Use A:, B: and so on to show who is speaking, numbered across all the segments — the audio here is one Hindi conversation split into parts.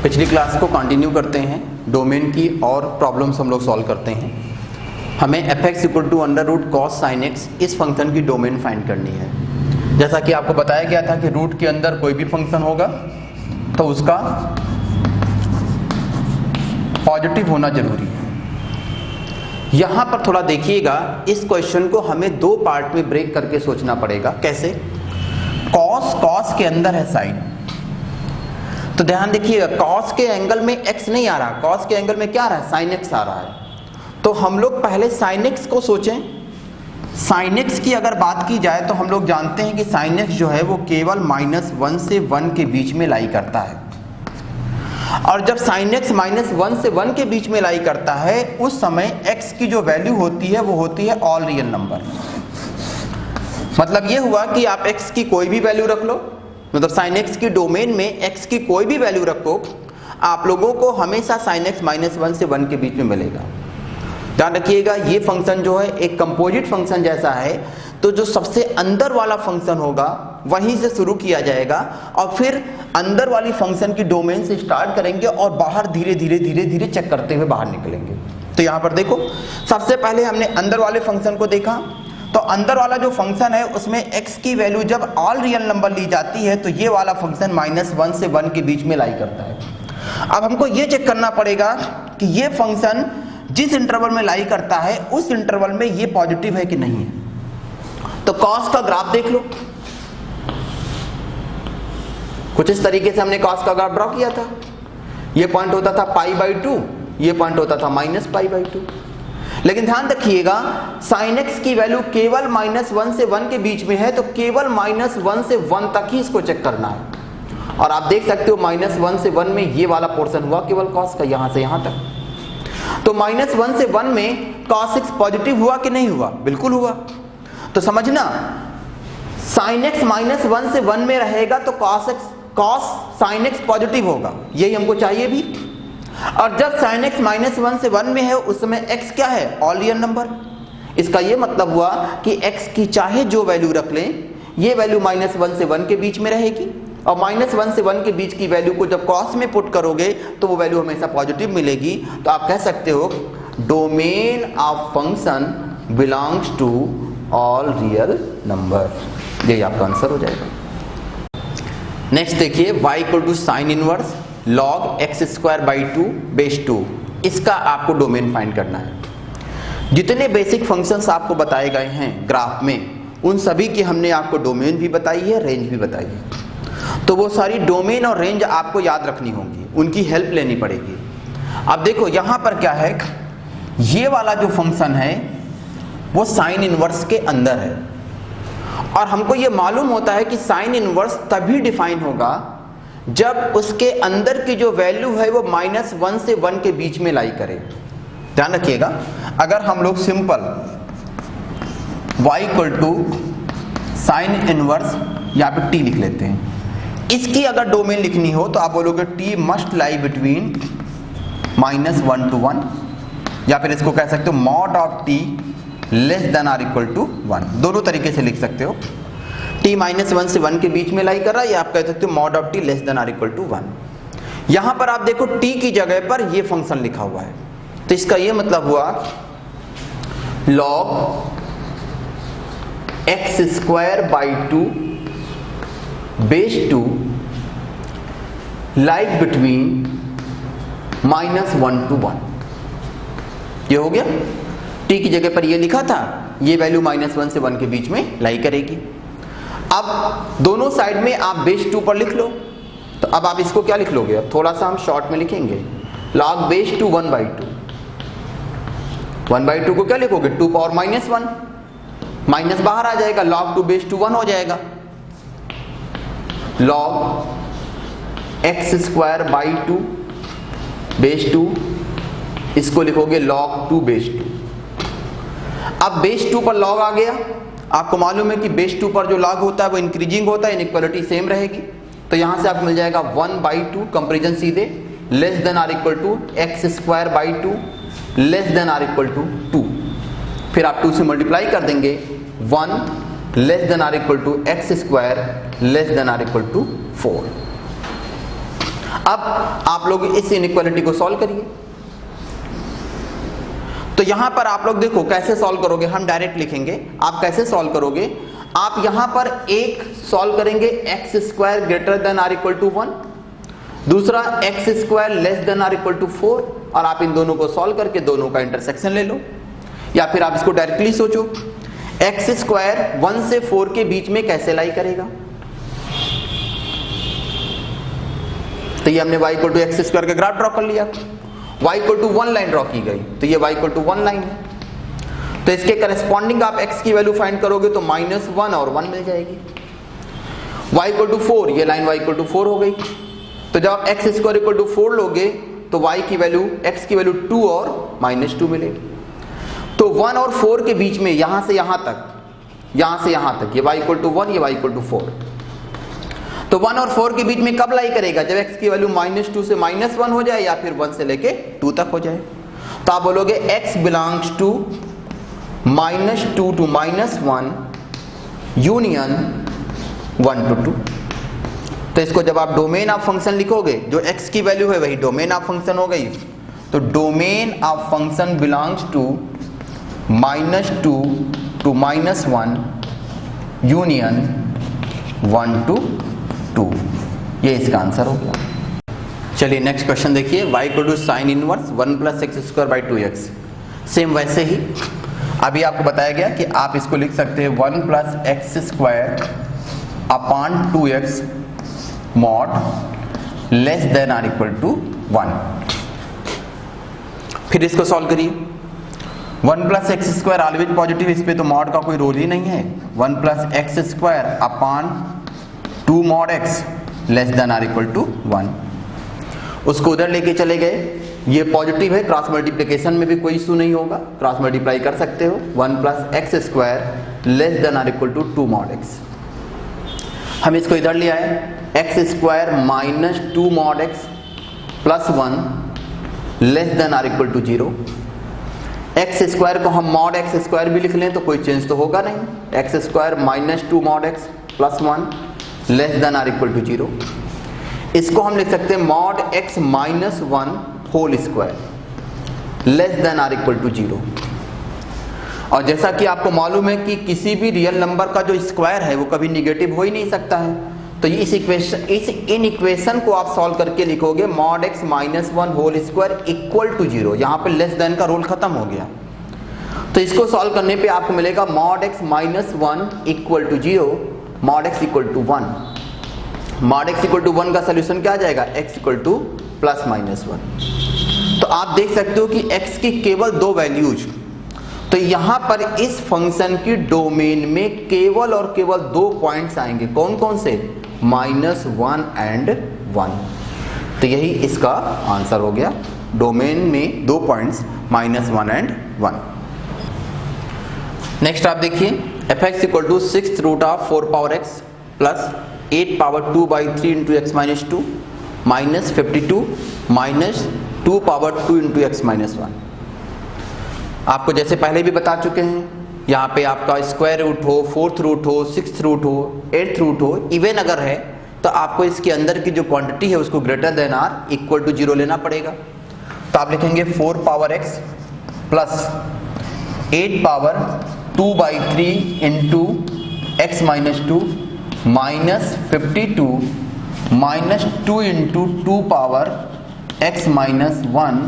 A: पिछली क्लास को कंटिन्यू करते हैं, डोमेन की और प्रॉब्लम्स हम लोग सॉल्व करते हैं। हमें fx equal to under root cos sine x इस फंक्शन की डोमेन फाइंड करनी है। जैसा कि आपको बताया गया था कि रूट के अंदर कोई भी फंक्शन होगा तो उसका पॉजिटिव होना जरूरी है। यहां पर थोड़ा देखिएगा, इस क्वेश्चन को हमें दो पार्ट में ब्रेक करके सोचना पड़ेगा। कैसे? कॉस के अंदर है साइन, तो ध्यान देखिएगा कॉस के एंगल में x नहीं आ रहा, कॉस के एंगल में क्या आ रहा है, साइन x आ रहा है। तो हम लोग पहले साइन x को सोचें। साइन x की अगर बात की जाए तो हम लोग जानते हैं कि साइन x जो है वो केवल -1 से 1 के बीच में लाई करता है, और जब साइन x -1 से 1 के बीच में लाई करता है उस समय x की जो वैल्यू होती है वो होती है ऑल रियल नंबर। मतलब ये हुआ कि आप x की कोई भी वैल्यू रख लो, मतलब साइन x की डोमेन में x की कोई भी वैल्यू रखो, आप लोगों को हमेशा साइन x -1 से 1 के बीच में मिलेगा। ध्यान रखिएगा ये फंक्शन जो है एक कंपोजिट फंक्शन जैसा है, तो जो सबसे अंदर वाला फंक्शन होगा वहीं से शुरू किया जाएगा और फिर अंदर वाली फंक्शन की डोमेन से स्टार्ट करेंगे और बाहर धीरे धीरे चेक करते हुए बाहर निकलेंगे। तो यहाँ पर देखो, सबसे पहले हमने अंदर वाले फंक्शन को देखा। तो अंदर वाला जो फंक्शन है उसमें x की वैल्यू जब ऑल रियल नंबर ली जाती है तो ये वाला फंक्शन -1 से 1 के बीच में लाई करता है। अब हमको ये चेक करना पड़ेगा कि ये फंक्शन जिस इंटरवल में लाई करता है उस इंटरवल में ये पॉजिटिव है कि नहीं है। तो कॉस का ग्राफ देख लो, कुछ इस तरीके से हमने कॉस का ग्राफ ड्रॉ किया था। ये पॉइंट होता था π/2, ये पॉइंट होता था -π/2। लेकिन ध्यान रखिएगा साइन x की वैल्यू केवल -1 से 1 के बीच में है, तो केवल -1 से 1 तक ही इसको चेक करना है। और आप देख सकते हो -1 से 1 में ये वाला पोर्शन हुआ केवल cos का, यहां से यहां तक। तो -1 से 1 में cos x पॉजिटिव हुआ कि नहीं हुआ? बिल्कुल हुआ। तो समझना sin x -1 से 1 में रहेगा तो cos sin x पॉजिटिव होगा, यही हमको चाहिए भी। और जब sin x -1 से 1 में है उस समय x क्या है? All real number. इसका ये मतलब हुआ कि x की चाहे जो वैल्यू रख लें, ये वैल्यू -1 से 1 के बीच में रहेगी, और -1 से 1 के बीच की वैल्यू को जब cos में पुट करोगे तो वो वैल्यू हमेशा पॉजिटिव मिलेगी। तो आप कह सकते हो domain of function belongs to all real number. यही आपका आंसर हो जाएगा। नेक्स्ट देखिए, y equal to sine inverse log x²/2 base 2, इसका आपको डोमेन फाइंड करना है। जितने बेसिक फंक्शंस आपको बताए गए हैं ग्राफ में, उन सभी की हमने आपको डोमेन भी बताई है, रेंज भी बताई है। तो वो सारी डोमेन और रेंज आपको याद रखनी होगी, उनकी हेल्प लेनी पड़ेगी। अब देखो यहां पर क्या है, ये वाला जो फंक्शन है वो साइन इनवर्स के अंदर है, और हमको ये मालूम होता है कि साइन इनवर्स तभी डिफाइन होगा जब उसके अंदर की जो वैल्यू है वो -1 से 1 के बीच में लाई करे। ध्यान रखिएगा, अगर हम लोग simple y equal to sine inverse यहाँ पे t लिख लेते हैं, इसकी अगर डोमेन लिखनी हो तो आप बोलोगे t must lie between -1 to 1, या फिर इसको कह सकते हो mod of t less than or equal to 1। दोनों तरीके से लिख सकते हो। t -1 से 1 के बीच में लाई कर रहा है, या आप कह सकते हो mod of t less than or equal to 1। यहां पर आप देखो t की जगह पर ये फंक्शन लिखा हुआ है, तो इसका ये मतलब हुआ log x²/2 base 2 like between -1 to 1। ये हो गया, t की जगह पर ये लिखा था, ये वैल्यू -1 से 1 के बीच में लाई करेगी। अब दोनों साइड में आप बेस 2 पर लिख लो, तो अब आप इसको क्या लिख लोगे? अब थोड़ा सा हम शॉर्ट में लिखेंगे, log बेस 2 1/2। 1/2 को क्या लिखोगे? 2 पावर -1, माइनस बाहर आ जाएगा, log 2 बेस 2 1 हो जाएगा। log x²/2 बेस 2, इसको लिखोगे log 2 बेस 2। अब बेस 2 पर log आ गया, आपको मालूम है कि बेस 2 पर जो log होता है वो इंक्रीजिंग होता है, इनइक्वालिटी सेम रहेगी। तो यहां से आपको मिल जाएगा 1/2 कंपेरिजन सीधे less than or equal to x²/2 less than or equal to 2। फिर आप 2 से मल्टीप्लाई कर देंगे, 1 less than or equal to x² less than or equal to 4। अब आप लोग इस इनइक्वालिटी को सॉल्व करिए। तो यहां पर आप लोग देखो कैसे सॉल्व करोगे, हम डायरेक्ट लिखेंगे। आप कैसे सॉल्व करोगे, आप यहां पर एक सॉल्व करेंगे x square greater than or equal to 1, दूसरा x square less than or equal to 4, और आप इन दोनों को सॉल्व करके दोनों का इंटरसेक्शन ले लो। या फिर आप इसको डायरेक्टली सोचो, एक्स स्क्वायर 1 से 4 के बीच में कैसे लाई करेगा। तो ये हमने y equal to x square का ग्राफ ड्रॉ कर लिया, y equal to 1 line draw की गई, तो ये y इक्वल टू 1 लाइन है। तो इसके करस्पॉन्डिंग आप x की वैल्यू फाइंड करोगे तो -1 और 1 मिल जाएगी। y इक्वल टू 4, ये लाइन y इक्वल टू 4 हो गई। तो जब आप एक्स स्क्वायर इक्वल टू 4 लोगे तो y की वैल्यू, x की वैल्यू 2 और -2 मिलेगी। तो 1 और 4 के बीच में यहां से यहां तक, यहां से यहां तक, ये y इक्वल टू 1, ये y इक्वल टू 4। तो 1 और 4 के बीच में कब लाई करेगा, जब x की वैल्यू -2 से -1 हो जाए या फिर 1 से लेके 2 तक हो जाए। तो आप बोलोगे x belongs to -2 to -1 union 1 to 2। तो इसको जब आप डोमेन ऑफ फंक्शन लिखोगे, जो x की वैल्यू है वही डोमेन ऑफ फंक्शन हो गई। तो domain of function belongs to -2 to -1 union 1 to 2। ये इसका आंसर हो गया। चलिए नेक्स्ट क्वेश्चन देखिए, y equal to sine inverse 1 + x² / 2x। Same वैसे ही अभी आपको बताया गया कि आप इसको लिख सकते हैं 1 + x² upon 2x mod less than or equal to 1। फिर इसको सॉल्व करिए। 1 + x² ऑलवेज पॉजिटिव, इस पे तो मॉड का कोई रोल ही नहीं है। 1 + x² upon 2 mod x less than or equal to 1। उसको उधर लेके चले गए, ये पॉजिटिव है, क्रॉस मल्टीप्लिकेशन में भी कोई इशू नहीं होगा, क्रॉस मल्टीप्लाई कर सकते हो। 1 + x² less than or equal to 2 mod x। हम इसको इधर ले आए, x² - 2 mod x plus 1 less than or equal to 0। x² को हम mod x² भी लिख लें तो कोई चेंज तो होगा नहीं। x² - 2 mod x plus 1 less than or equal to 0। इसको हम लिख सकते हैं mod x - 1 whole square less than or equal to 0। और जैसा कि आपको मालूम है कि किसी भी रियल नंबर का जो स्क्वायर है वो कभी निगेटिव हो ही नहीं सकता है। तो इस इक्वेशन को आप सॉल्व करके लिखोगे mod x - 1 whole square equal to 0। यहाँ पे लेस देन का रूल खत्म हो गया। तो इसको सॉल्व करने पे आपको मिलेगा mod x - 1 equal to 0, mod x equal to 1। mod x equal to 1 का सोल्यूशन क्या आ जाएगा, x इक्वल टू +-1। तो आप देख सकते हो कि x की केवल 2 वैल्यूज, तो यहां पर इस फंक्शन की डोमेन में केवल और केवल 2 पॉइंट्स आएंगे। कौन कौन से, -1 and 1। तो यही इसका आंसर हो गया, डोमेन में 2 पॉइंट्स -1 and 1। नेक्स्ट आप देखिए, f(x) equal to 6th root of 4 power x plus 8 power 2/3 into x - 2 minus 52 minus 2 power 2 into x - 1। आपको जैसे पहले भी बता चुके हैं, यहाँ पे आपका स्क्वायर रूट हो, 4th रूट हो, 6th रूट हो, 8th रूट हो, इवन अगर है तो आपको इसके अंदर की जो क्वांटिटी है उसको greater than or equal to 0 लेना पड़ेगा। तो आप लिखेंगे 4 power x plus 8 power 2/3 into x - 2 minus 52 minus 2 into 2 power x - 1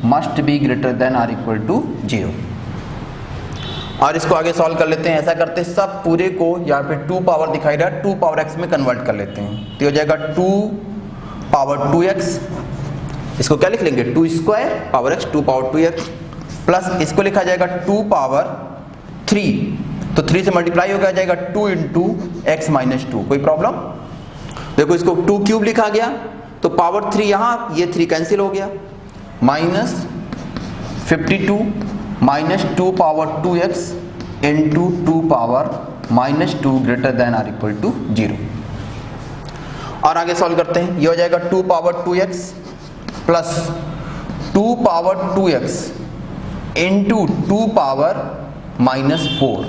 A: must be greater than or equal to 0। और इसको आगे सॉल्व कर लेते हैं। ऐसा करते हैं, सब पूरे को यहाँ पे 2 पावर दिखाई रहा है, 2 पावर x में कन्वर्ट कर लेते हैं। तो हो जाएगा 2 पावर 2x, इसको क्या लिख लेंगे, 2² power x 2 power 2x plus इसको लिखा जाएगा 2 पावर 3, तो 3 से मल्टीप्लाई हो जाएगा 2 into x - 2। कोई प्रॉब्लम, देखो इसको 2 क्यूब लिखा गया तो पावर 3 यहाँ, ये 3 कैंसिल हो गया, minus 52 minus 2 power 2x into 2 power -2 greater than or equal to 0। और आगे सॉल्व करते हैं, ये हो जाएगा 2 power 2x plus 2 power 2x into 2 power -4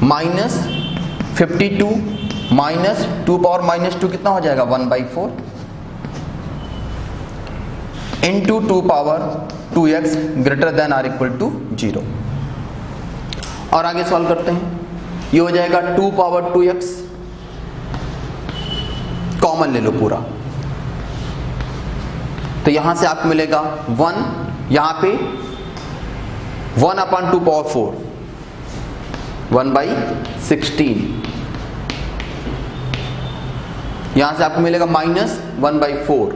A: minus 52 minus 2 power -2 कितना हो जाएगा, 1/4 into 2 power 2x greater than or equal to 0। और आगे सॉल्व करते हैं, ये हो जाएगा 2 पावर 2x, कॉमन ले लो पूरा, तो यहां से आपको मिलेगा 1, यहां पे 1 अपॉन 2 पावर 4, 1/16, यहां से आपको मिलेगा minus 1/4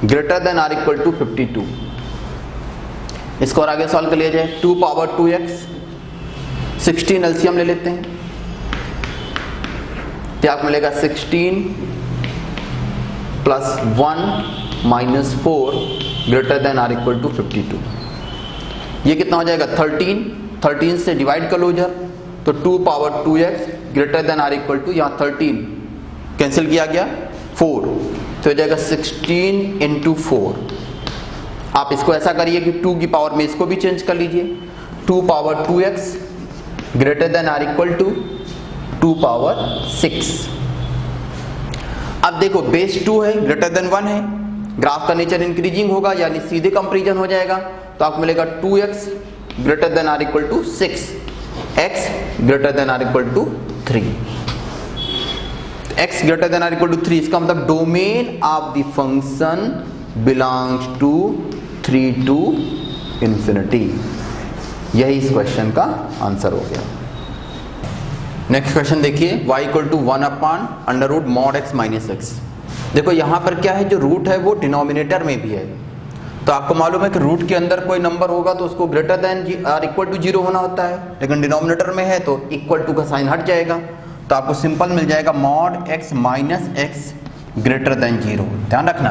A: greater than or equal to 52। इसको और आगे सॉल्व कर लिया जाए, 2 पावर 2x, 16 एलसीएम ले लेते हैं, तो आपको मिलेगा 16 plus 1 minus 4 greater than or equal to 52। ये कितना हो जाएगा 13 से डिवाइड कर लो इधर, तो 2 power 2x greater than or equal to, यहाँ 13 कैंसिल किया गया 4, तो हो जाएगा 16 इंटू 4। आप इसको ऐसा करिए कि 2 की पावर में इसको भी चेंज कर लीजिए, 2 power 2x greater than or equal to 2 power 6। अब देखो बेस 2 है, ग्रेटर देन 1 है, ग्राफ का नेचर इंक्रीजिंग होगा, यानी सीधे कंपैरिजन हो जाएगा, तो आपको मिलेगा 2x greater than or equal to 6, x greater than or equal to 3। x greater than or equal to 3, इसका मतलब domain of the function belongs to 3 to infinity. यही इस क्वेश्चन का आंसर हो गया। नेक्स्ट क्वेश्चन देखिए, y equal to 1 upon under root mod x minus x। देखो यहाँ पर क्या है, जो रूट है वो डिनोमिनेटर में भी है, तो आपको मालूम है कि रूट के अंदर कोई नंबर होगा तो उसको greater than or equal to 0 होना होता है, लेकिन डिनोमिनेटर में है तो इक्वल टू का साइन हट जाएगा, तो आपको सिंपल मिल जाएगा mod x minus x greater than 0। ध्यान रखना,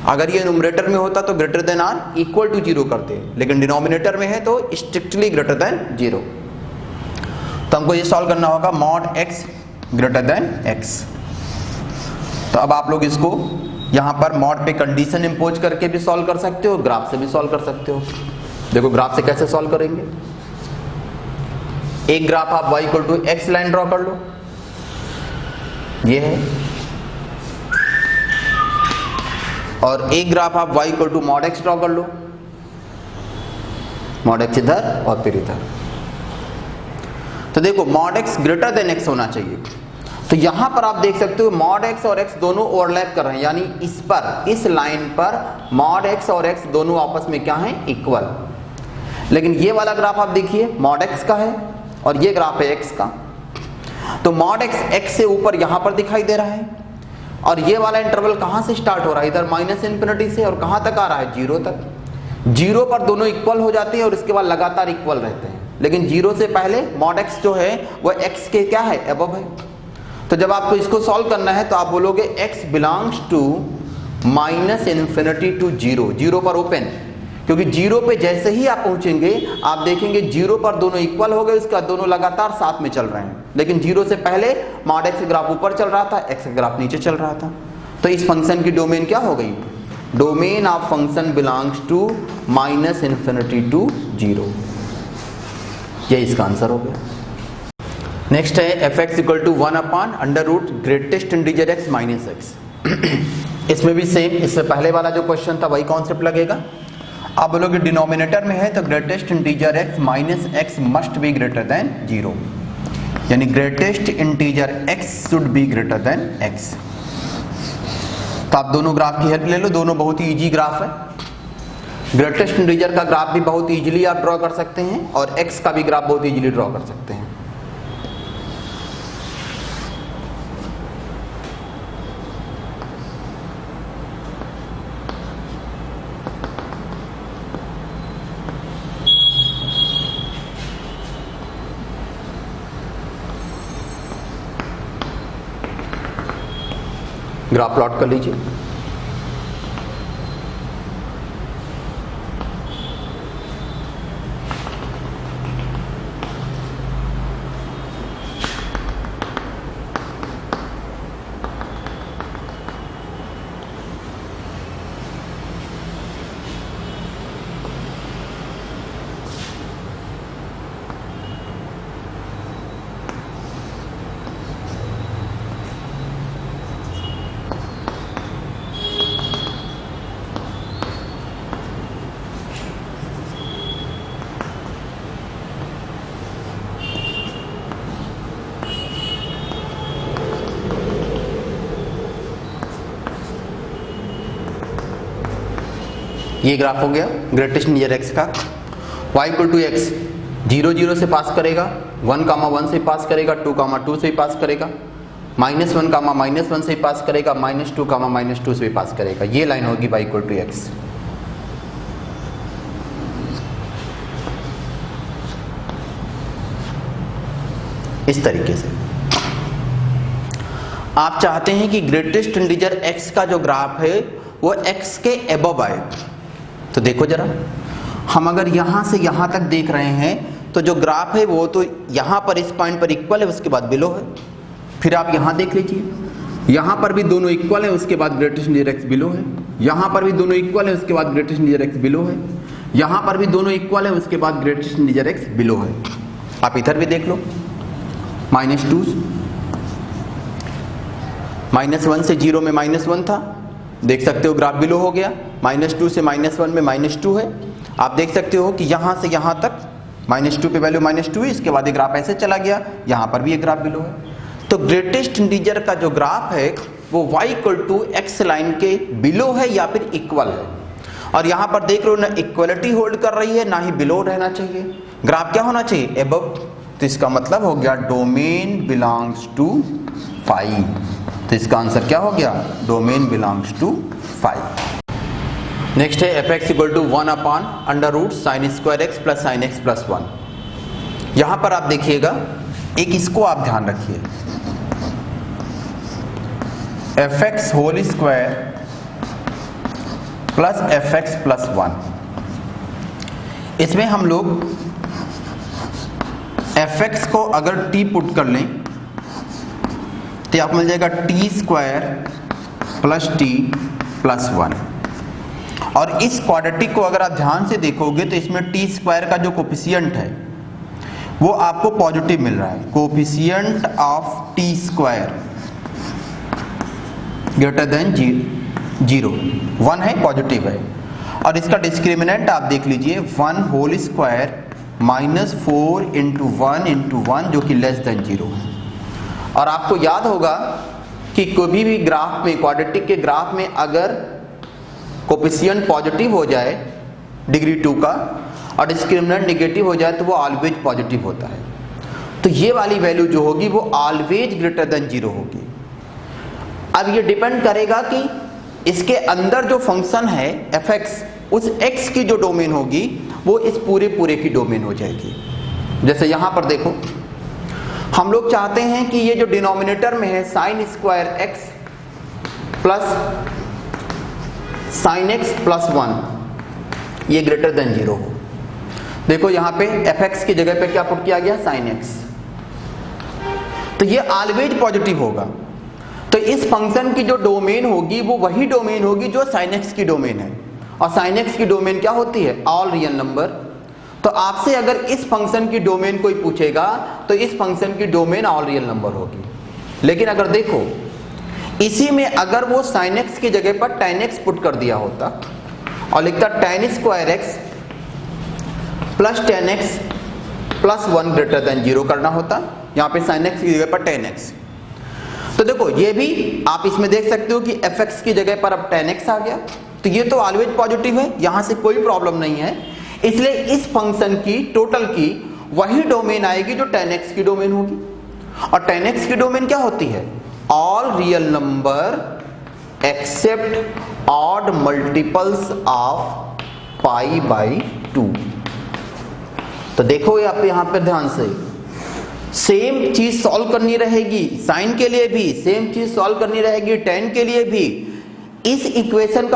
A: अगर ये न्यूमरेटर में होता तो greater than or equal to 0 करते, लेकिन डिनोमिनेटर में है तो स्ट्रिक्टली ग्रेटर देन 0। तो हमको ये सॉल्व करना होगा mod x greater then x। तो अब आप लोग इसको यहाँ पर मॉड पे कंडीशन इंपोज करके भी सॉल्व कर सकते हो, ग्राफ से भी सॉल्व कर सकते हो। देखो ग्राफ से कैसे सॉल्व करेंगे, एक ग्राफ आप y equal to x line draw कर लो, ये है, और एक ग्राफ आप y equal to mod x draw कर लो, मॉड x इधर और फिर इधर। तो देखो mod x greater then x होना चाहिए, तो यहां पर आप देख सकते हो मॉड x और x दोनों ओवरलैप कर रहे हैं, यानी इस पर, इस लाइन पर मॉड x और x दोनों आपस में क्या है, इक्वल। लेकिन ये वाला ग्राफ आप देखिए मॉड x का है और ये ग्राफ है x का, तो मॉड x से ऊपर यहां पर दिखाई दे रहा है, और ये वाला इंटरवल कहां से स्टार्ट हो रहा है, इधर माइनस इन्फिनिटी से, और कहां तक आ रहा है, 0 तक। 0 पर दोनों इक्वल हो जाते हैं और इसके बाद लगातार इक्वल रहते हैं, लेकिन 0 से पहले मॉड x जो है वो x के क्या है, अबव है। तो जब आपको इसको सॉल्व करना है तो आप बोलोगे x belongs to minus infinity to 0, 0 पर ओपन, क्योंकि 0 पे जैसे ही आप पहुंचेंगे आप देखेंगे 0 पर दोनों इक्वल हो गए, उसका दोनों लगातार साथ में चल रहे हैं, लेकिन 0 से पहले मॉड x ग्राफ ऊपर चल रहा था, x ग्राफ नीचे चल रहा था। तो इस फंक्शन की डोमेन क्या हो गई, domain of function belongs to minus infinity to 0। ये इसका आंसर हो गया। नेक्स्ट है fx equal to 1 upon under root greatest integer x minus x। इसमें भी सेम, इससे पहले वाला जो क्वेश्चन था वही कॉन्सेप्ट लगेगा। आप बोलोगे डिनोमिनेटर में है तो greatest integer x minus x must be greater than 0, यानी greatest integer x should be greater then x। तो आप दोनों ग्राफ की हेल्प ले लो, दोनों बहुत ही इजी ग्राफ है। ग्रेटेस्ट इंटीजर का ग्राफ भी बहुत इजीली आप ड्रॉ कर सकते हैं और x का भी ग्राफ बहुत इजीली ड्रॉ कर सकते हैं। ग्राफ प्लॉट कर लीजिए। ये ग्राफ हो गया ग्रेटेस्ट इंटीजर x का। y इक्वल टू एक्स 0 0 से पास करेगा, 1 1 से पास करेगा, 2 2 से पास करेगा, -1 -1 से पास करेगा, -2 -2 से पास करेगा। ये लाइन होगी y इक्वल टू एक्स। इस तरीके से आप चाहते हैं कि ग्रेटेस्ट इंटीजर x का जो ग्राफ है वो x के अबव आए। तो देखो जरा, हम अगर यहां से यहां तक देख रहे हैं तो जो ग्राफ है वो तो यहां पर इस पॉइंट पर इक्वल है, उसके बाद बिलो है। फिर आप यहां देख लीजिए, यहां पर भी दोनों इक्वल है, उसके बाद ग्रेटेस्ट इंटीजर x बिलो है। यहां पर भी दोनों इक्वल है, उसके बाद ग्रेटेस्ट इंटीजर x बिलो है। यहां पर भी दोनों इक्वल है, उसके बाद ग्रेटेस्ट इंटीजर x बिलो है। आप इधर भी देख लो, -2 -1 से 0 में -1 था, देख सकते हो ग्राफ बिलो हो गया। -2 से -1 में -2 है। आप देख सकते हो कि यहां से यहां तक -2 पे वैल्यू -2 है, इसके बाद ये ग्राफ ऐसे चला गया, यहां पर भी एक ग्राफ बिलो है। तो ग्रेटेस्ट इंटीजर का जो ग्राफ है वो y equal to x line के बिलो है या फिर इक्वल है। और यहां पर देख रहे हो ना, इक्वलिटी होल्ड कर रही है, ना ही बिलो रहना चाहिए। ग्राफ क्या होना चाहिए? अबव। तो इसका मतलब हो गया डोमेन बिलोंग्स टू फाई। तो इसका आंसर क्या हो गया? Domain belongs to phi. Next है f(x) equal to 1 upon under root sine square x plus sine x plus 1। यहां पर आप देखिएगा, एक इसको आप ध्यान रखिए, f(x) whole square plus f(x) plus 1। इसमें हम लोग f(x) को अगर t पुट कर लें तो आपको मिल जाएगा t square plus t plus 1। और इस क्वाड्रेटिक को अगर आप ध्यान से देखोगे तो इसमें t स्क्वायर का जो कोफिशिएंट है वो आपको पॉजिटिव मिल रहा है। Coefficient of t square greater than 0, 1 है, पॉजिटिव है। और इसका डिस्क्रिमिनेंट आप देख लीजिए, 1 होल स्क्वायर -4 इंटू 1 जो कि लेस देन 0। और आपको याद होगा कि कोई भी ग्राफ में, क्वाड्रेटिक के ग्राफ में अगर कोफिशिएंट पॉजिटिव हो जाए डिग्री 2 का और डिस्क्रिमिनेंट नेगेटिव हो जाए तो वो ऑलवेज पॉजिटिव होता है। तो ये वाली वैल्यू जो होगी वो ऑलवेज ग्रेटर देन 0 होगी। अब ये डिपेंड करेगा कि इसके अंदर जो फंक्शन है f(x), उस x की जो डोमेन होगी वो इस पूरे की डोमेन हो जाएगी। जैसे यहां पर देखो, हम लोग चाहते हैं कि ये जो डिनोमिनेटर में है sign square x plus sine x plus 1 ये ग्रेटर देन 0 हो। देखो यहां पे f(x) की जगह पे क्या पुट किया गया? Sine x. तो ये ऑलवेज पॉजिटिव होगा। तो इस फंक्शन की जो डोमेन होगी वो वही डोमेन होगी जो साइन एक्स की डोमेन है। और साइन एक्स की डोमेन क्या होती है? All real number. तो आपसे अगर इस फंक्शन की डोमेन कोई पूछेगा तो इस फंक्शन की डोमेन ऑल रियल नंबर होगी। लेकिन अगर देखो इसी में अगर वो साइन एक्स की जगह पर tan x पुट कर दिया होता और लिखता tan square x plus tan x plus 1 greater than 0 करना होता, यहाँ पे साइन एक्स की जगह पर tan x। तो देखो ये भी आप इसमें देख सकते हो कि f(x) की जगह पर अब tan x आ गया। तो ये तो ऑलवेज पॉजिटिव है, यहां से कोई प्रॉब्लम नहीं है। इसलिए इस फंक्शन की टोटल की वही डोमेन आएगी जो tan x की डोमेन होगी। और tan x की डोमेन क्या होती है? All real number except odd multiples of π/2। तो देखो आप यहां पर ध्यान से, सेम चीज सॉल्व करनी रहेगी, साइन के लिए भी सेम चीज सॉल्व करनी रहेगी, tan के लिए भी। इस इक्वेशन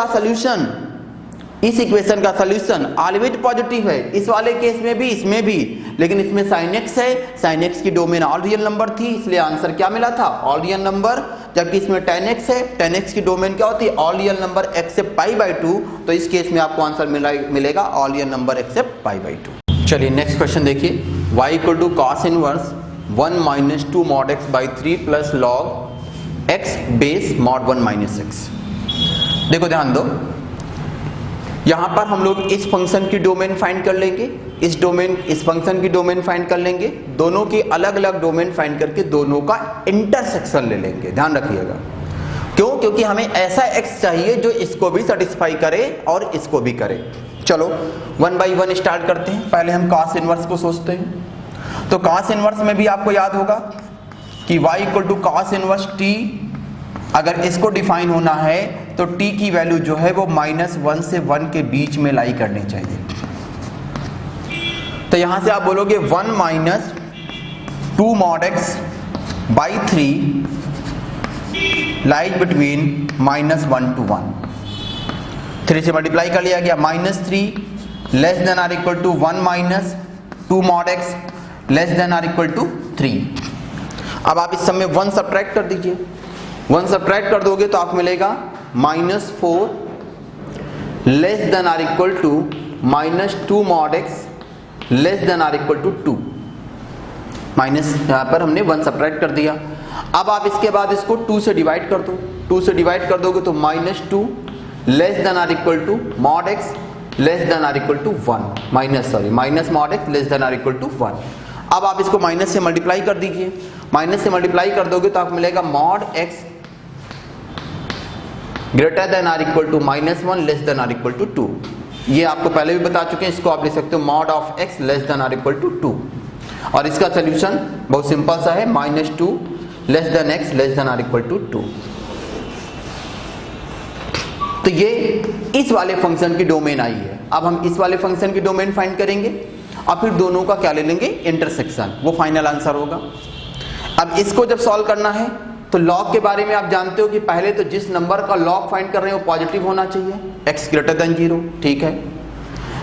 A: का सॉल्यूशन ऑलवेज पॉजिटिव है, इस वाले केस में भी, इसमें भी। लेकिन इसमें sin x है, sin x की डोमेन ऑल रियल नंबर थी, इसलिए आंसर क्या मिला था? All real number. जबकि इसमें tan x है, tan x की डोमेन क्या होती है? All real number except π/2। तो इस केस में आपको आंसर मिलेगा ऑल रियल नंबर एक्सेप्ट π/2। चलिए नेक्स्ट क्वेश्चन देखिए, y equal to cos inverse 1 - 2 mod x/3 plus log x base mod 1 - x। देखो ध्यान दो, यहां पर हम लोग इस फंक्शन की डोमेन फाइंड कर लेंगे, इस फंक्शन की डोमेन फाइंड कर लेंगे, दोनों की अलग अलग डोमेन फाइंड करके दोनों का इंटरसेक्शन ले लेंगे। ध्यान रखिएगा, क्यों? क्योंकि हमें ऐसा x चाहिए जो इसको भी सेटिस्फाई करे और इसको भी करे। चलो 1 by 1 स्टार्ट करते हैं। पहले हम cos इनवर्स को सोचते हैं। तो cos इनवर्स में भी आपको याद होगा कि y equal to cos inverse t, अगर इसको डिफाइन होना है तो t की वैल्यू जो है वो -1 से 1 के बीच में लाई करनी चाहिए। तो यहां से आप बोलोगे 1 minus 2 mod x by 3 lies between -1 to 1। 3 से मल्टीप्लाई कर लिया गया, -3 less than or equal to 1 minus 2 mod x less than or equal to 3। अब आप इस सब में 1 सब्ट्रैक्ट कर दीजिए। 1 सब्ट्रैक्ट कर दोगे तो आपको मिलेगा -4 less than or equal to -2 mod x less than or equal to 2। Minus यहाँ पर हमने 1 सब्ट्रैक्ट कर दिया। अब आप इसके बाद इसको 2 से डिवाइड कर दो। 2 से डिवाइड कर दोगे तो -2 less than or equal to mod x less than or equal to 1 minus mod x less than or equal to 1। अब आप इसको माइनस से मल्टीप्लाई कर दीजिए। माइनस से मल्टीप्लाई कर दोगे तो आपको मिलेगा mod x greater than or equal to -1 less than or equal to 2। ये आपको पहले भी बता चुके हैं। इसको आप लिख सकते हो mod of x less than or equal to 2। और इसका सोल्यूशन बहुत सिंपल सा है, -2 less than x less than or equal to 2। तो ये इस वाले फंक्शन की डोमेन आई है। अब हम इस वाले फंक्शन की डोमेन फाइंड करेंगे और फिर दोनों का क्या ले लेंगे, इंटरसेक्शन, वो फाइनल आंसर होगा। अब इसको जब सॉल्व करना है तो लॉग के बारे में आप जानते हो कि पहले तो जिस नंबर का लॉग फाइंड कर रहे हैं वो पॉजिटिव होना चाहिए, x ग्रेटर देन 0, ठीक है।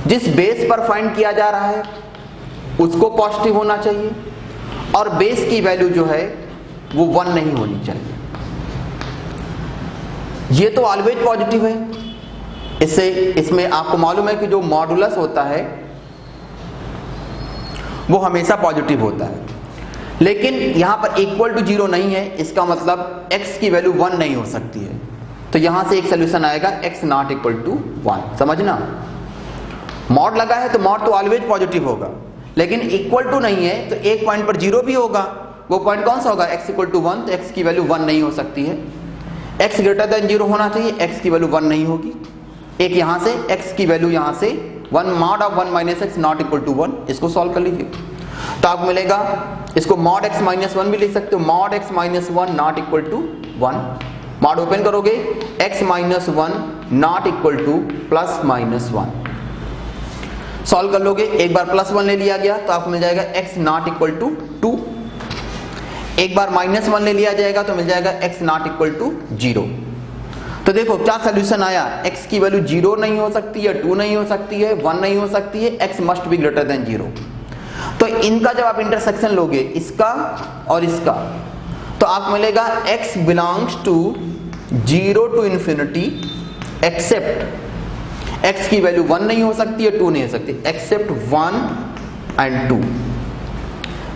A: जिस बेस पर फाइंड किया जा रहा है उसको पॉजिटिव होना चाहिए और बेस की वैल्यू जो है वो 1 नहीं होनी चाहिए। ये तो ऑलवेज पॉजिटिव है। इसमें आपको मालूम है कि जो मॉडुलस होता है वो हमेशा पॉजिटिव होता है, लेकिन यहां पर इक्वल टू 0 नहीं है, इसका मतलब x की वैल्यू 1 नहीं हो सकती है। तो यहां से एक सोल्यूशन आएगा x नॉट इक्वल टू 1। समझना, मॉड लगा है तो मॉड तो ऑलवेज पॉजिटिव होगा, लेकिन इक्वल टू नहीं है तो एक पॉइंट पर 0 भी होगा। वो पॉइंट कौन सा होगा, x इक्वल टू 1, तो x की वैल्यू 1 नहीं हो सकती है। x ग्रेटर देन 0 होना चाहिए, x की वैल्यू 1 नहीं होगी। एक यहां से x की वैल्यू यहां से 1 mod of 1 minus x not equal to 1, इसको सॉल्व कर लीजिए तो आपको मिलेगा, इसको mod x माइनस 1 भी लिख सकते हो, mod x minus 1 not equal to 1। Mod open करोगे x minus 1 not equal to plus minus 1, solve कर लोगे। एक बार +1 ले लिया गया तो आपको मिल जाएगा x नॉट इक्वल टू 2। एक बार -1 ले लिया जाएगा तो मिल जाएगा x नॉट इक्वल टू 0। तो देखो क्या सोल्यूशन आया, x की वैल्यू 0 नहीं हो सकती है, 2 नहीं हो सकती है, 1 नहीं हो सकती है, x must be greater than 0। तो इनका जब आप इंटरसेक्शन लोगे, इसका और इसका, तो आपको मिलेगा x belongs to 0 to infinity except x की वैल्यू 1 नहीं हो सकती है, 2 नहीं हो सकती, एक्सेप्ट 1 एंड 2।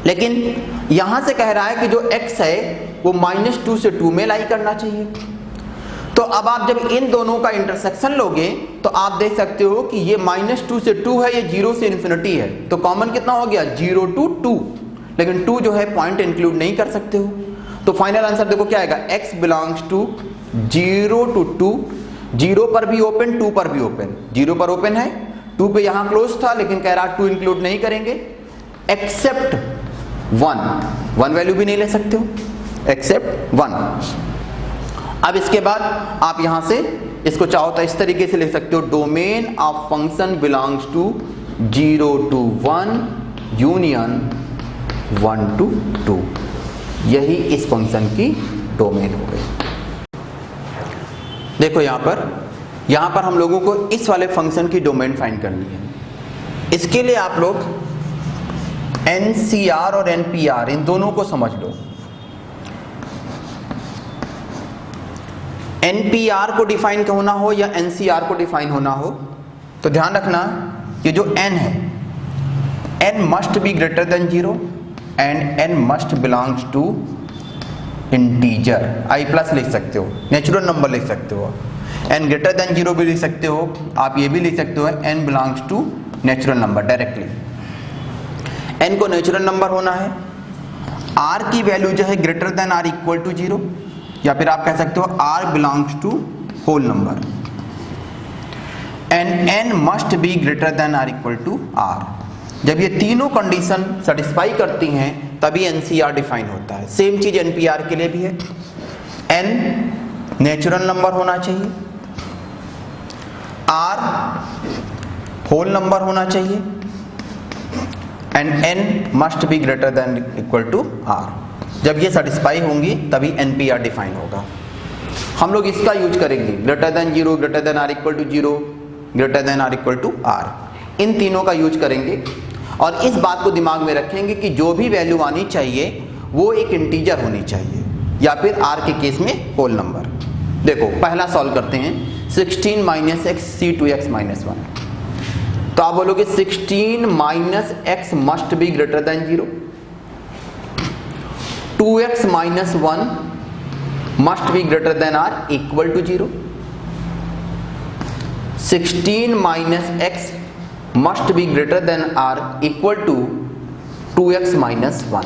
A: लेकिन यहां से कह रहा है कि जो x है वो -2 से 2 में लाई करना चाहिए। तो अब आप जब इन दोनों का इंटरसेक्शन लोगे तो आप देख सकते हो कि ये -2 से 2 है, ये 0 से इन्फिनिटी है, तो कॉमन कितना हो गया, 0 to 2। लेकिन 2 जो है पॉइंट इंक्लूड नहीं कर सकते हो, तो फाइनल आंसर देखो क्या आएगा, x बिलोंग्स टू 0 to 2, 0 पर भी ओपन, 2 पर भी ओपन। 0 पर ओपन है, 2 पे यहां क्लोज था, लेकिन कह रहा 2 इंक्लूड नहीं करेंगे, एक्सेप्ट 1 वैल्यू भी नहीं ले सकते हो, एक्सेप्ट 1। अब इसके बाद आप यहां से इसको चाहो तो इस तरीके से लिख सकते हो, domain of function belongs to 0 to 1 union 1 to 2। यही इस फंक्शन की डोमेन हो गई। देखो यहां पर हम लोगों को इस वाले फंक्शन की डोमेन फाइंड करनी है। इसके लिए आप लोग NCR और NPR इन दोनों को समझ लो। NPR को डिफाइन होना हो या NCR को डिफाइन होना हो तो ध्यान रखना, ये जो n है, n must be greater than 0 and n must belongs to integer. i plus लिख सकते हो, नेचुरल नंबर लिख सकते हो, n ग्रेटर देन 0 भी लिख सकते हो, आप ये भी लिख सकते हो n belongs to natural number directly. n को नेचुरल नंबर होना है, r की वैल्यू जो है greater than or equal to 0, या फिर आप कह सकते हो r belongs to whole number and n must be greater than or equal to r। जब ये तीनों कंडीशन सेटिस्फाई करती हैं तभी NCR डिफाइन होता है। सेम चीज NPR के लिए भी है। n नेचुरल नंबर होना चाहिए, r होल नंबर होना चाहिए and n must be greater than equal to r। जब ये सेटिस्फाई होंगी तभी NPR डिफाइन होगा। हम लोग इसका यूज करेंगे, greater than 0, greater than or equal to 0, greater than or equal to r, इन तीनों का यूज करेंगे और इस बात को दिमाग में रखेंगे कि जो भी वैल्यू आनी चाहिए वो एक इंटीजर होनी चाहिए या फिर r के केस में होल नंबर। देखो पहला सॉल्व करते हैं, 16 minus x C two x minus 1। तो आप बोलोगे 16 minus x must be greater than 0, 2x minus 1 must be greater than or equal to 0, 16 minus x must be greater than or equal to 2x minus 1।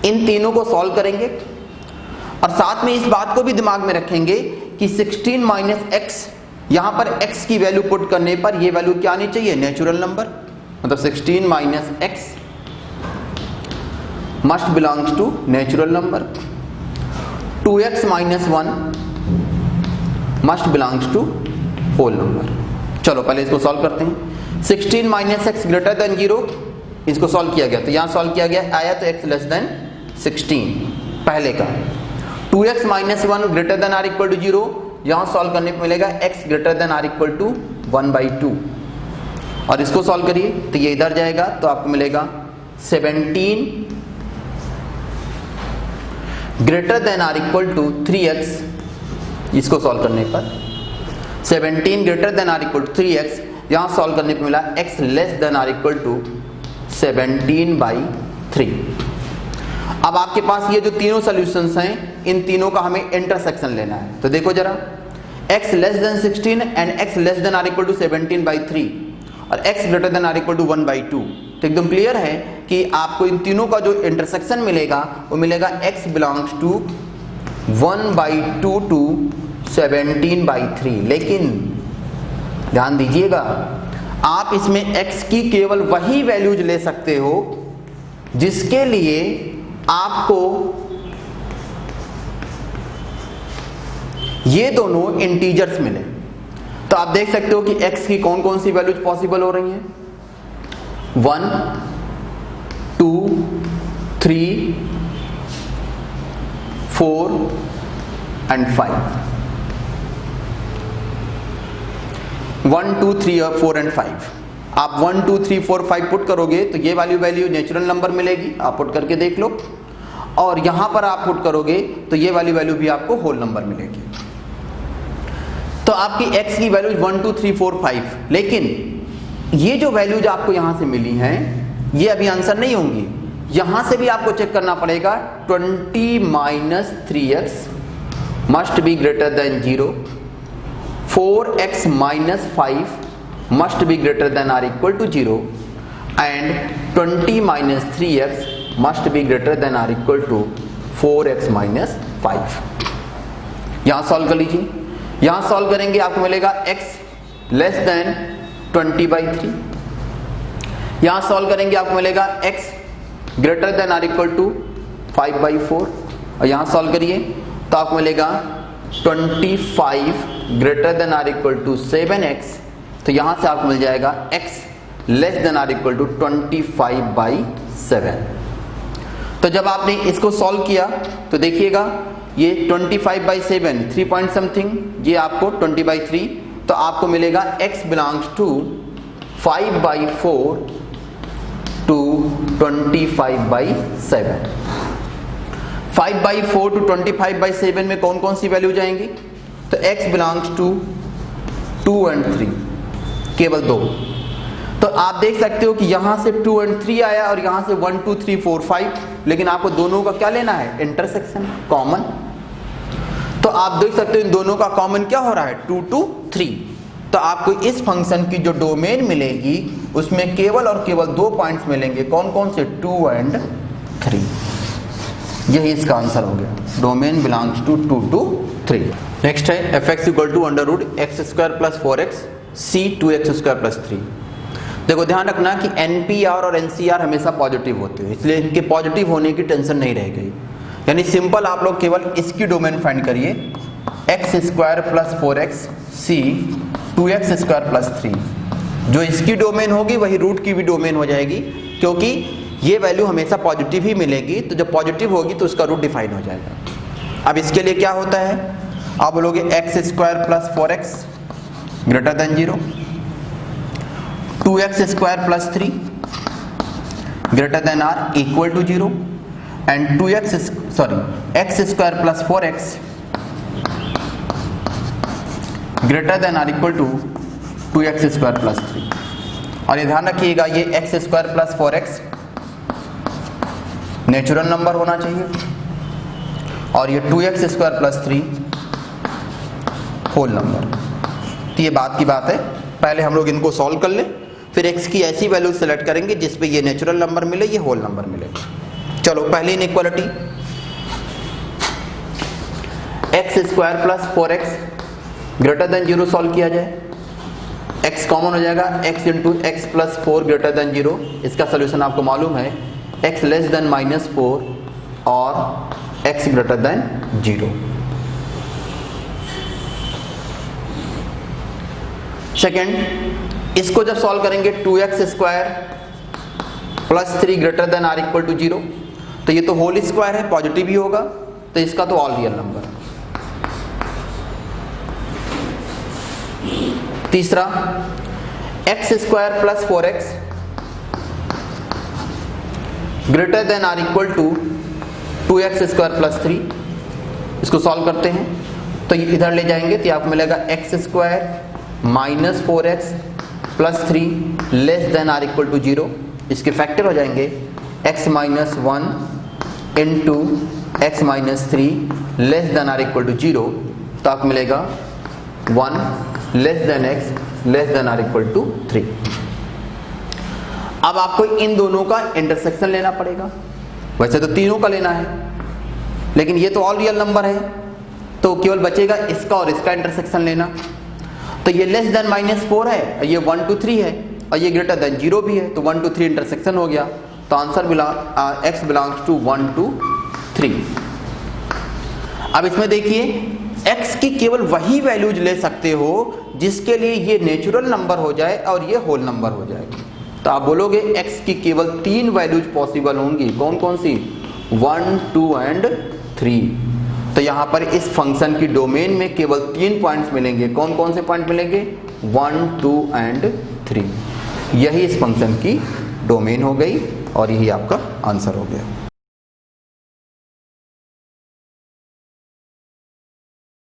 A: इन तीनों को सॉल्व करेंगे और साथ में इस बात को भी दिमाग में रखेंगे कि 16 माइनस एक्स, यहां पर x की वैल्यू पुट करने पर ये वैल्यू क्या आनी चाहिए, नेचुरल नंबर। मतलब 16 minus x must belongs to natural number, 2x minus 1 must belongs to whole number. चलो पहले इसको सॉल्व करते हैं। 16 माइनस एक्स ग्रेटर देन 0, इसको सॉल्व किया गया तो यहां सॉल्व किया गया, आया तो x लेस देन 16 पहले का। 2x minus 1 greater than or equal to 0, यहां सॉल्व करने पर मिलेगा x greater than or equal to 1/2 और इसको सॉल्व करिए तो ये इधर जाएगा तो आपको मिलेगा 17 greater than or equal to 3x। इसको सॉल्व करने पर 17 greater than or equal to 3x, यहां सॉल्व करने पर मिला x less than or equal to 17/3। अब आपके पास ये जो तीनों सॉल्यूशंस हैं, इन तीनों का हमें इंटरसेक्शन लेना है। तो देखो जरा, x less than 16 and x less than or equal to 17/3 और x greater than or equal to 1/2। तो एकदम क्लियर है कि आपको इन तीनों का जो इंटरसेक्शन मिलेगा वो मिलेगा x बिलोंग्स टू 1/2 टू 17/3। लेकिन ध्यान दीजिएगा, आप इसमें x की केवल वही वैल्यूज ले सकते हो जिसके लिए आपको ये दोनों इंटीजर्स मिले। तो आप देख सकते हो कि x की कौन कौन सी वैल्यूज पॉसिबल हो रही हैं, 1, 2, 3, 4 एंड 5। 1, 2, 3 और 4 एंड 5। आप 1, 2, 3, 4, 5 पुट करोगे तो ये वाली वैल्यू नेचुरल नंबर मिलेगी, आप पुट करके देख लो। और यहां पर आप पुट करोगे तो ये वाली वैल्यू भी आपको होल नंबर मिलेगी। तो आपकी x की वैल्यू 1, 2, 3, 4, 5। लेकिन ये जो वैल्यूज आपको यहां से मिली हैं ये अभी आंसर नहीं होंगी, यहां से भी आपको चेक करना पड़ेगा। 20 minus 3x must be greater than 0, 4x minus 5 must be greater than or equal to 0 and 20 minus 3x must be greater than or equal to 4x minus 5। यहां सॉल्व कर लीजिए, यहां सॉल्व करेंगे आपको मिलेगा x लेस देन 20/3। यहां सॉल्व करेंगे आपको मिलेगा x greater than or equal to 5/4 और यहां सॉल्व करिए तो आपको मिलेगा 25 greater than or equal to 7x। तो यहां से आपको मिल जाएगा x less than or equal to 25/7। तो जब आपने इसको सॉल्व किया तो देखिएगा ये 25/7 3 पॉइंट समथिंग, ये आपको 20/3, तो आपको मिलेगा x belongs to 5/4 to 25/7। 5/4 to 25/7 में कौन कौन सी वैल्यू जाएंगी, तो x बिलोंग्स टू 2 and 3, केवल 2। तो आप देख सकते हो कि यहां से 2 and 3 आया और यहां से 1, 2, 3, 4, 5, लेकिन आपको दोनों का क्या लेना है, इंटरसेक्शन, कॉमन। तो आप देख सकते हो इन दोनों का कॉमन क्या हो रहा है, 2 to 3। तो आपको इस फंक्शन की जो डोमेन मिलेगी उसमें केवल और केवल 2 पॉइंट्स मिलेंगे, कौन कौन से, 2 and 3। यही इसका आंसर हो गया, domain belongs to 2 to 3। Next है F X equal to under root X square plus 4x सी 2x स्क्वायर प्लस 3। देखो ध्यान रखना कि NPR और NCR हमेशा पॉजिटिव होते हैं, इसलिए इनके पॉजिटिव होने की टेंशन नहीं रह गई। यानी सिंपल आप लोग केवल इसकी डोमेन फाइंड करिए, एक्स स्क्वायर प्लस 4x सी 2x स्क्वायर प्लस 3। जो इसकी डोमेन होगी वही रूट की भी डोमेन हो जाएगी, क्योंकि ये वैल्यू हमेशा पॉजिटिव ही मिलेगी, तो जब पॉजिटिव होगी तो उसका रूट डिफाइन हो जाएगा। अब इसके लिए क्या होता है, आप बोलोगे x square plus 4x greater than 0, 2x square plus 3 greater than r equal to 0 and x square plus 4x greater than r equal to 2x square plus 3। और ये ध्यान रखिएगा, ये x square plus 4x natural number होना चाहिए और ये 2x square plus 3 whole number. तो ये बात की बात है, पहले हम लोग इनको सॉल्व कर लें, फिर x की ऐसी वैल्यू सेलेक्ट करेंगे जिस पे ये नेचुरल नंबर मिले, ये होल नंबर मिले। चलो पहले inequality, x square plus 4x greater than 0 solve किया जाए, x कॉमन हो जाएगा, x into x plus 4 greater than 0। इसका सोल्यूशन आपको मालूम है, x लेस देन -4 और x ग्रेटर देन 0। सेकेंड, इसको जब सॉल्व करेंगे 2x square plus 3 greater than r equal to 0, तो ये तो होल स्क्वायर है, पॉजिटिव ही होगा, तो इसका तो ऑल रियल नंबर। तीसरा, x square plus 4x greater than r equal to 2x square plus 3। इसको सॉल्व करते हैं तो इधर ले जाएंगे तो आपको मिलेगा x square minus 4x plus 3 less than r equal to 0। इसके फैक्टर हो जाएंगे x minus 1 into x minus 3 less than r equal to 0, तो आपको मिलेगा 1 less than x less than r equal to 3। अब आपको इन दोनों का इंटरसेक्शन लेना पड़ेगा, वैसे तो तीनों का लेना है, लेकिन ये तो ऑल रियल नंबर है, तो केवल बचेगा इसका और इसका इंटरसेक्शन लेना। तो ये लेस देन -4 है, ये 1 to 3 है, और ये ग्रेटर देन 0 भी है, तो 1 to 3 इंटरसेक्शन हो गया, तो answer x belongs to 1 to 3। अब इसमें देखिए, x की केवल वही वैल्यूज ले सकते हो जिसके लिए ये नेचुरल नंबर हो जाए और ये होल नंबर हो जाए। तो आप बोलोगे x की केवल 3 वैल्यूज पॉसिबल होंगी, कौन कौन सी, 1, 2 एंड 3। तो यहाँ पर इस फंक्शन की डोमेन में केवल 3 पॉइंट्स मिलेंगे, कौन कौन से पॉइंट मिलेंगे, 1, 2 एंड 3। यही इस फंक्शन की डोमेन हो गई और यही आपका आंसर हो गया।